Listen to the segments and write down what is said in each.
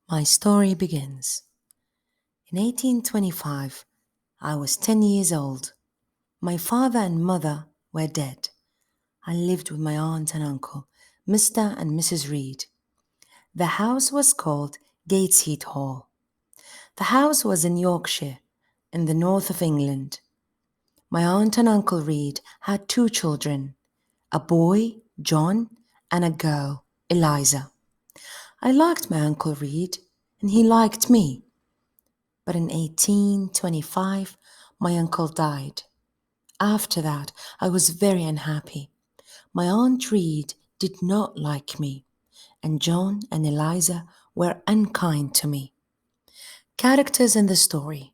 My story begins. In 1825, I was 10 years old. My father and mother were dead. I lived with my aunt and uncle, Mr. and Mrs. Reed. The house was called Gateshead Hall. The house was in Yorkshire, in the north of England. My aunt and uncle Reed had two children, a boy, John, and a girl, Eliza. I liked my uncle Reed, and he liked me. But in 1825, my uncle died. After that, I was very unhappy. My Aunt Reed did not like me, and John and Eliza were unkind to me. Characters in the story: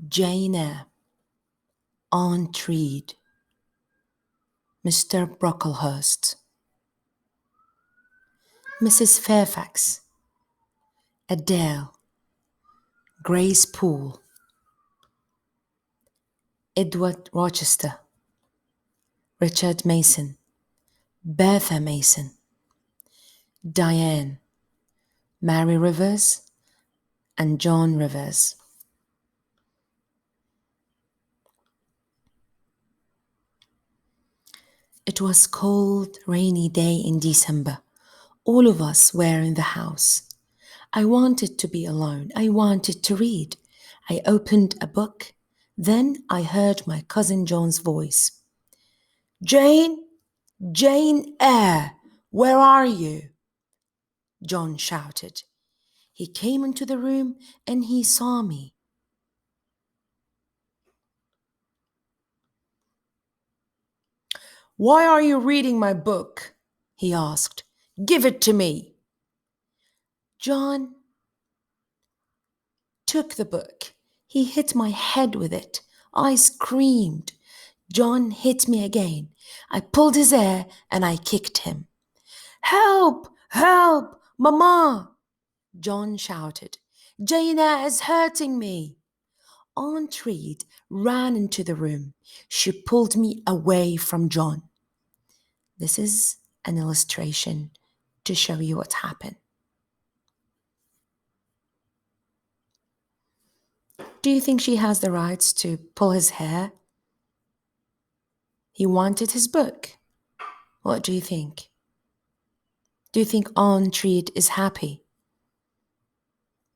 Jane Eyre, Aunt Reed, Mr. Brocklehurst, Mrs. Fairfax, Adele, Grace Poole, Edward Rochester, Richard Mason, Bertha Mason, Diane, Mary Rivers, and John Rivers. It was cold, rainy day in December. All of us were in the house. I wanted to be alone. I wanted to read. I opened a book. Then I heard my cousin John's voice. "Jane, Jane Eyre, where are you?" John shouted. He came into the room and he saw me. "Why are you reading my book?" he asked. "Give it to me." John took the book. He hit my head with it. I screamed. John hit me again. I pulled his hair and I kicked him. "Help! Help! Mama!" John shouted. "Jane Eyre is hurting me." Aunt Reed ran into the room. She pulled me away from John. This is an illustration to show you what happened. Do you think she has the rights to pull his hair? He wanted his book. What do you think? Do you think Aunt Reed is happy?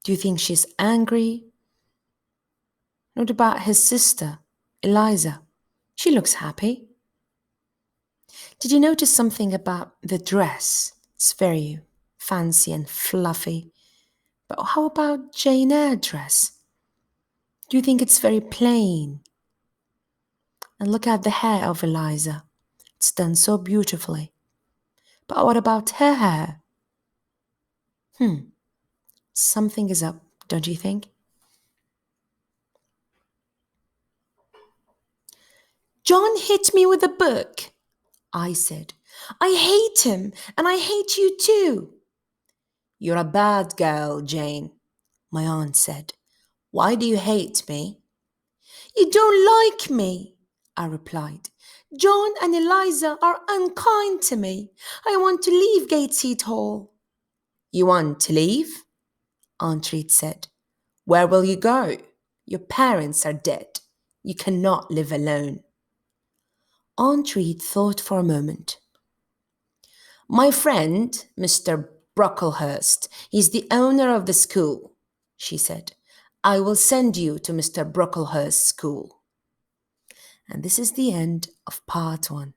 Do you think she's angry? What about his sister, Eliza? She looks happy. Did you notice something about the dress? It's very fancy and fluffy. But how about Jane Eyre's dress? Do you think it's very plain? And look at the hair of Eliza. It's done so beautifully. But what about her hair? Something is up, don't you think? "John hit me with a book," I said. "I hate him, and I hate you too." "You're a bad girl, Jane," my aunt said. "Why do you hate me?" "You don't like me," I replied. "John and Eliza are unkind to me. I want to leave Gateshead Hall." "You want to leave?" Aunt Reed said. "Where will you go? Your parents are dead. You cannot live alone." Aunt Reed thought for a moment. "My friend, Mr. Brocklehurst, is the owner of the school," she said. "I will send you to Mr. Brocklehurst's school." And this is the end of part 1.